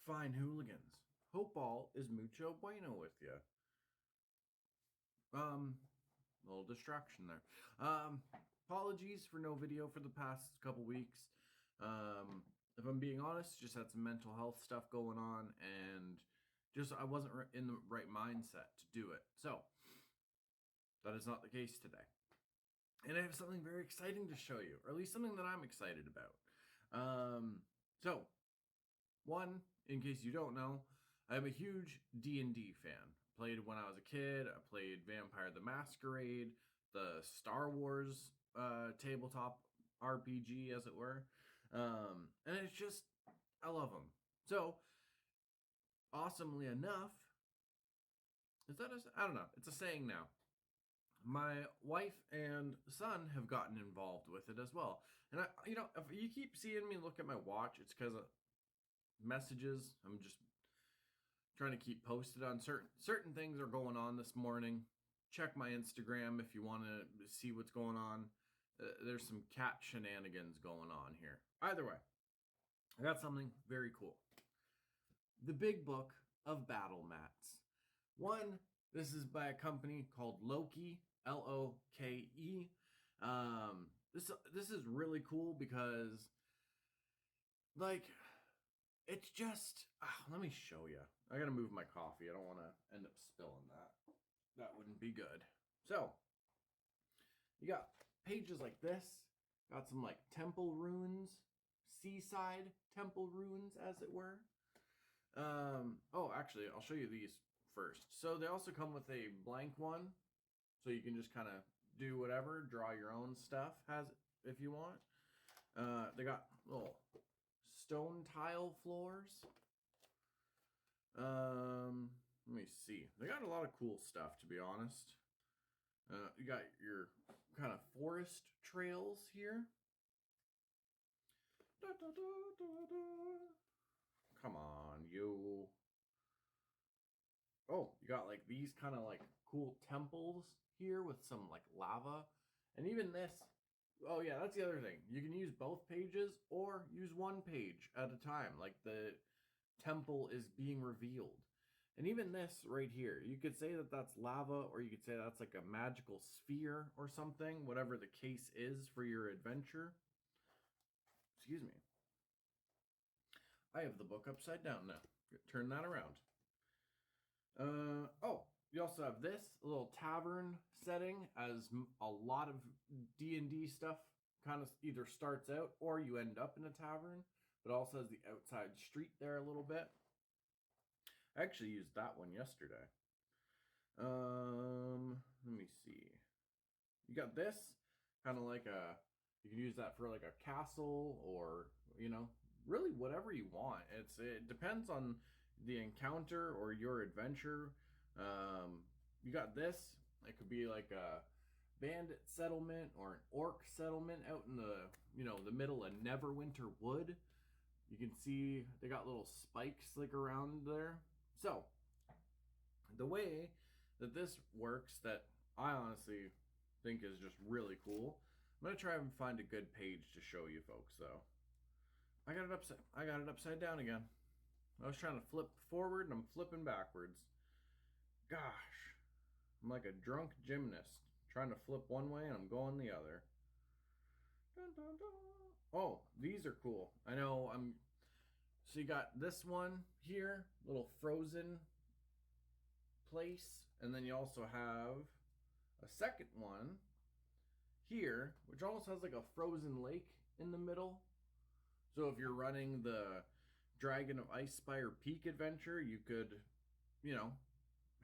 Fine hooligans. Hope all is mucho bueno with you. Little distraction there. Apologies for no video for the past couple weeks. If I'm being honest, just had some mental health stuff going on, and just I wasn't in the right mindset to do it. So that is not the case today. And I have something very exciting to show you, or at least something that I'm excited about. So one, in case you don't know, I'm a huge D&D fan. Played when I was a kid. I played Vampire the Masquerade, the Star Wars tabletop RPG, as it were. And it's just, I love them. So, awesomely enough, I don't know, it's a saying now. My wife and son have gotten involved with it as well. And if you keep seeing me look at my watch, it's because of messages. I'm just trying to keep posted on certain things are going on this morning. Check my Instagram if you want to see what's going on. There's some cat shenanigans going on here. Either way, I got something very cool. The Big Book of Battle Mats. This is by a company called Loke, L-O-K-E. This is really cool because, like, it's just, let me show you. I gotta move my coffee. I don't want to end up spilling that. That wouldn't be good. So, you got pages like this. Got some like temple runes, seaside temple runes, as it were. Actually, I'll show you these first. So they also come with a blank one, so you can just kind of do whatever, draw your own stuff, if you want. They got little stone tile floors. Let me see. They got a lot of cool stuff, to be honest. You got your kind of forest trails here. Da, da, da, da, da. Come on, you. Oh, you got like these kind of like cool temples here with some like lava. And even this. Oh yeah, that's the other thing. You can use both pages or use one page at a time. Like the temple is being revealed. And even this right here, you could say that that's lava, or you could say that's like a magical sphere or something, whatever the case is for your adventure. Excuse me. I have the book upside down now. Turn that around. You also have this little tavern setting, as a lot of D&D stuff kind of either starts out or you end up in a tavern, but also has the outside street there a little bit. I actually used that one yesterday. Let me see. You got this, kind of like you can use that for like a castle, or, really whatever you want. It depends on the encounter or your adventure. You got this. It could be like a bandit settlement or an orc settlement out in the middle of Neverwinter Wood. You can see they got little spikes like around there. So, the way that this works, that I honestly think is just really cool. I'm gonna try and find a good page to show you folks, though. I got it upside down again. I was trying to flip forward and I'm flipping backwards. Gosh, I'm like a drunk gymnast trying to flip one way and I'm going the other. Dun, dun, dun. Oh, these are cool. I know. So you got this one here, little frozen place, and then you also have a second one here, which almost has like a frozen lake in the middle. So if you're running the Dragon of Icespire Peak adventure, you could,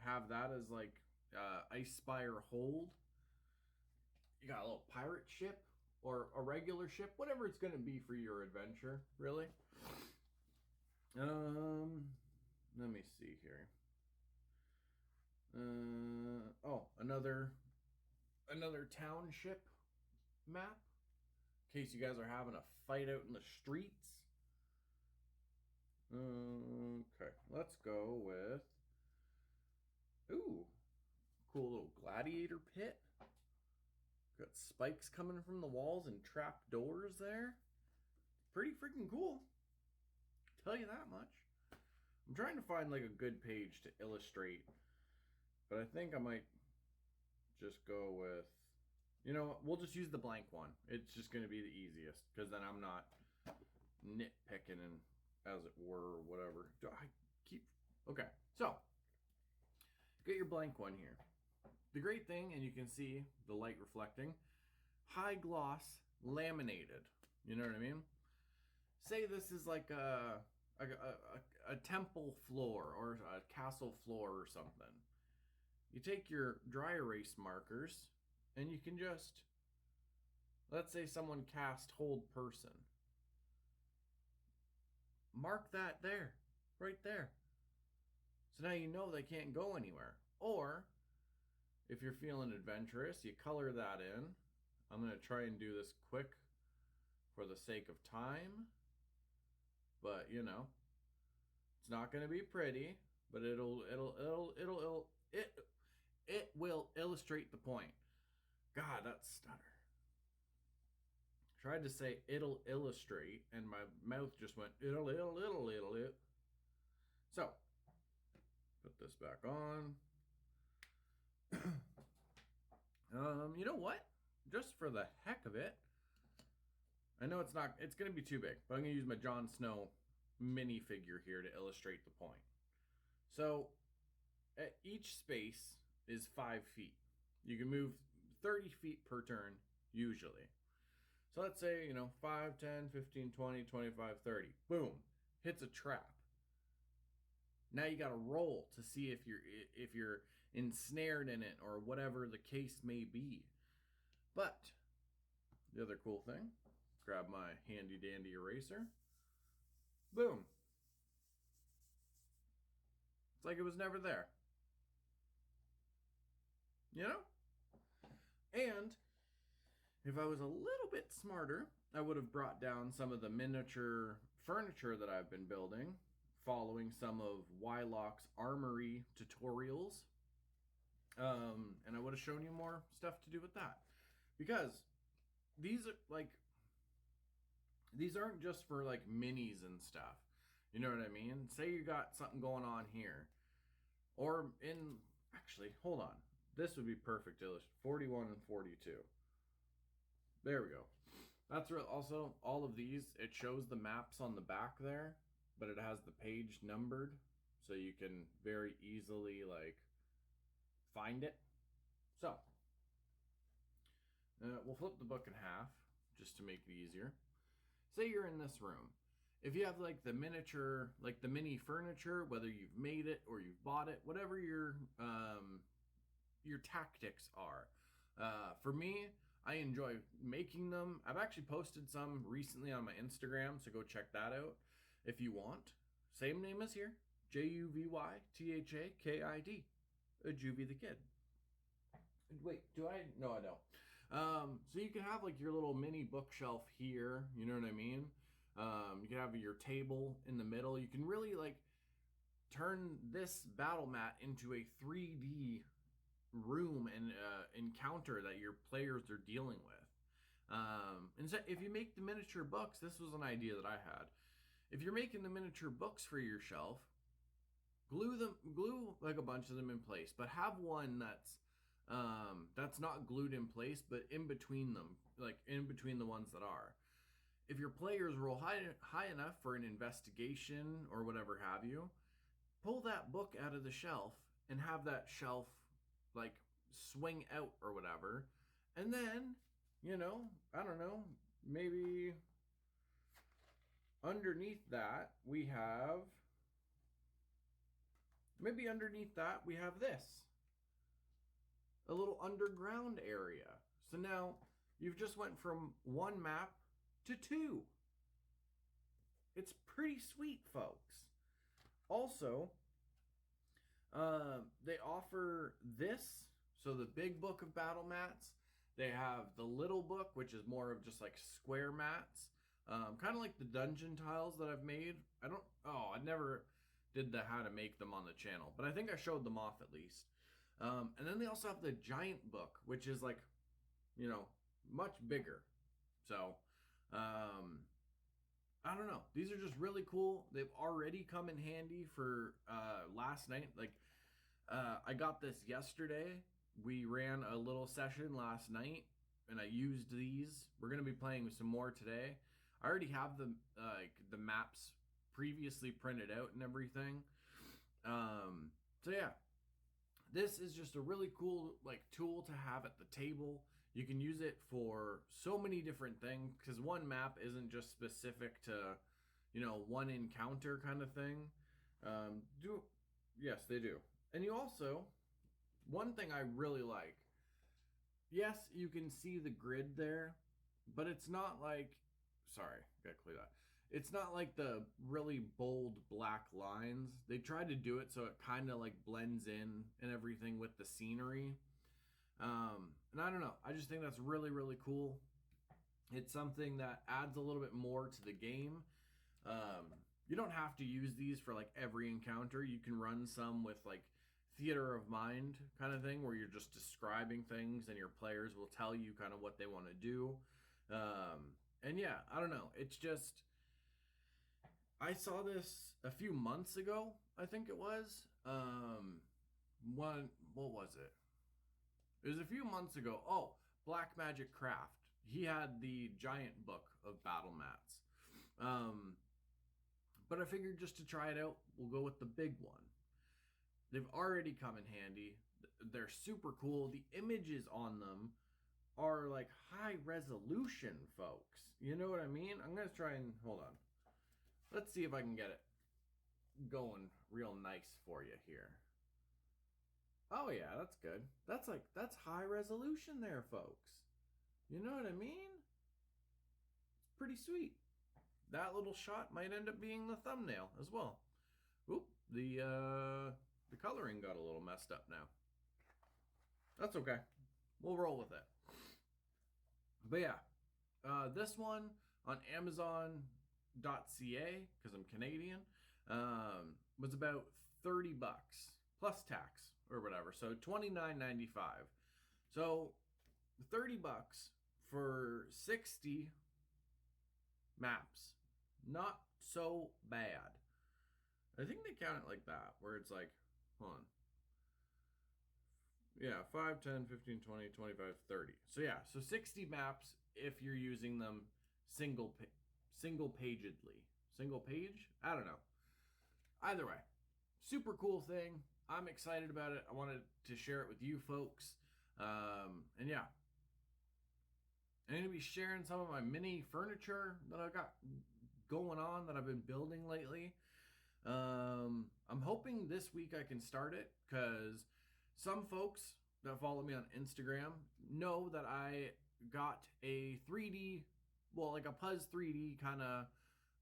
have that as like Icespire Hold. You got a little pirate ship or a regular ship, whatever it's going to be for your adventure, really. Let me see here. Another township map, in case you guys are having a fight out in the streets. Okay, let's go with, cool little gladiator pit. Got spikes coming from the walls and trap doors there. Pretty freaking cool. Tell you that much. I'm trying to find like a good page to illustrate, but I think I might just go with, you know, we'll just use the blank one. It's just going to be the easiest because then I'm not nitpicking and as it were or whatever. Do I keep? Okay, so get your blank one here. The great thing, and you can see the light reflecting, high gloss laminated. You know what I mean? Say this is like a temple floor or a castle floor or something. You take your dry erase markers and you can just, let's say someone cast hold person. Mark that there, right there. So now you know they can't go anywhere. Or if you're feeling adventurous, you color that in. I'm going to try and do this quick for the sake of time. But, you know, it's not going to be pretty, but it will illustrate the point. God, that stutter. Tried to say it'll illustrate, and my mouth just went it'll. So, put this back on. You know what? Just for the heck of it, I know it's going to be too big, but I'm going to use my Jon Snow minifigure here to illustrate the point. So, each space is 5 feet. You can move 30 feet per turn, usually. So let's say, 5, 10, 15, 20, 25, 30. Boom. Hits a trap. Now you got to roll to see if you're ensnared in it or whatever the case may be. But the other cool thing, grab my handy dandy eraser. Boom. It's like it was never there. You know? And if I was a little bit smarter, I would have brought down some of the miniature furniture that I've been building, following some of Wylock's Armory tutorials. And I would have shown you more stuff to do with that. Because these aren't just for like minis and stuff. You know what I mean? Say you got something going on here. Or actually, hold on. This would be perfect to illustrate. 41 and 42. There we go. That's also, all of these, it shows the maps on the back there, but it has the page numbered, so you can very easily, find it. So, we'll flip the book in half, just to make it easier. Say you're in this room. If you have, the miniature, the mini furniture, whether you've made it or you've bought it, whatever your tactics are. For me, I enjoy making them. I've actually posted some recently on my Instagram, so go check that out if you want. Same name as here, JuvyThaKid, JuvyThaKid. Wait, do I? No, I don't. So you can have your little mini bookshelf here. You know what I mean? You can have your table in the middle. You can really turn this battle mat into a 3D room and encounter that your players are dealing with. And so if you make the miniature books, this was an idea that I had. If you're making the miniature books for your shelf, glue a bunch of them in place, but have one that's not glued in place, but in between them, in between the ones that are. If your players roll high enough for an investigation or whatever have you, pull that book out of the shelf and have that shelf swing out or whatever. And then, I don't know, maybe underneath that we have this. A little underground area. So now you've just went from one map to 2. It's pretty sweet, folks. Also, they offer this, so the big book of battle mats. They have the little book, which is more of just square mats, kind of like the dungeon tiles that I've made. I never did the how to make them on the channel, but I think I showed them off at least. And then they also have the giant book, which is much bigger. So, I don't know. These are just really cool. They've already come in handy for last night. Like, I got this yesterday. We ran a little session last night, and I used these. We're gonna be playing some more today. I already have the maps previously printed out and everything. So yeah, this is just a really cool like tool to have at the table. You can use it for so many different things because one map isn't just specific to, one encounter kind of thing. Do Yes, they do. And you also, one thing I really like, yes, you can see the grid there, but it's not like, sorry, gotta clear that. It's not like the really bold black lines. They try to do it so it kind of like blends in and everything with the scenery. And I don't know. I just think that's really, really cool. It's something that adds a little bit more to the game. You don't have to use these for like every encounter. You can run some with like theater of mind kind of thing where you're just describing things and your players will tell you kind of what they want to do. And yeah, I don't know. It's just, I saw this a few months ago, I think it was. What was it? It was a few months ago. Oh, Black Magic Craft. He had the giant book of battle mats. But I figured just to try it out, we'll go with the big one. They've already come in handy. They're super cool. The images on them are like high resolution, folks. You know what I mean? I'm going to try and hold on. Let's see if I can get it going real nice for you here. Oh yeah, that's good. That's high resolution there, folks. You know what I mean? It's pretty sweet. That little shot might end up being the thumbnail as well. Oop, the coloring got a little messed up now. That's okay. We'll roll with it. But yeah, this one on Amazon.ca, because I'm Canadian, was about $30 plus tax or whatever. So $29.95. So $30 for 60 maps. Not so bad. I think they count it like that, where it's like, hold on. Yeah, 5, 10, 15, 20, 25, 30. So yeah, so 60 maps if you're using them single pagedly. Single page? I don't know. Either way, super cool thing. I'm excited about it. I wanted to share it with you folks. And yeah, I'm going to be sharing some of my mini furniture that I've got going on that I've been building lately. I'm hoping this week I can start it because some folks that follow me on Instagram know that I got a 3D, well, like a Puzz 3D kind of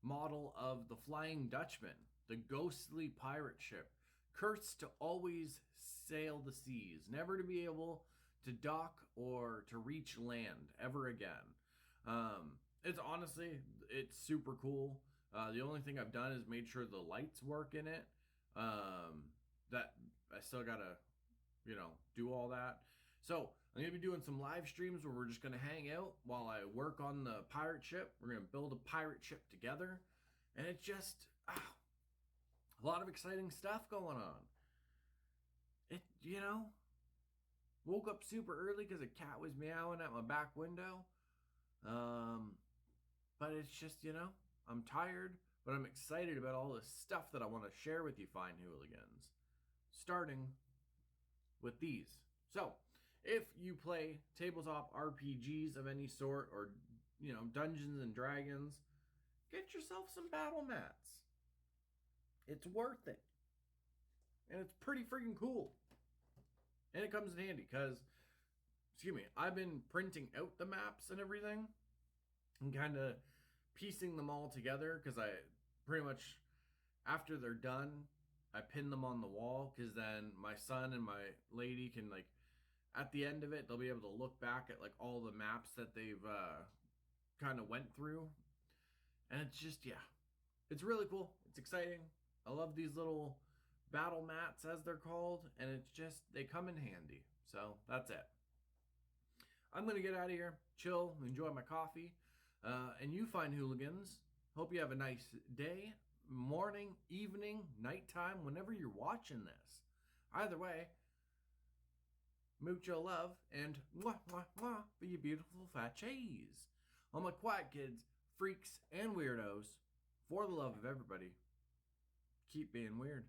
model of the Flying Dutchman, the ghostly pirate ship, cursed to always sail the seas, never to be able to dock or to reach land ever again. It's honestly, it's super cool. The only thing I've done is made sure the lights work in it. That I still gotta, do all that. So I'm gonna be doing some live streams where we're just gonna hang out while I work on the pirate ship. We're gonna build a pirate ship together, and it's just a lot of exciting stuff going on. It, woke up super early because a cat was meowing at my back window. But it's just, I'm tired, but I'm excited about all the stuff that I want to share with you fine hooligans. Starting with these. So, if you play tabletop RPGs of any sort or, Dungeons and Dragons, get yourself some battle mats. It's worth it. And it's pretty freaking cool. And it comes in handy because, I've been printing out the maps and everything and kind of piecing them all together because I pretty much, after they're done, I pin them on the wall because then my son and my lady can, like, at the end of it, they'll be able to look back at, like, all the maps that they've kind of went through. And it's just, yeah, it's really cool. It's exciting. I love these little battle mats, as they're called, and it's just, they come in handy. So that's it. I'm going to get out of here, chill, enjoy my coffee. And you fine hooligans, Hope you have a nice day, morning, evening, nighttime, whenever you're watching this. Either way, mucho love and mwah, mwah, mwah for you beautiful fat cheese. All my quiet kids, freaks, and weirdos, for the love of everybody, keep being weird.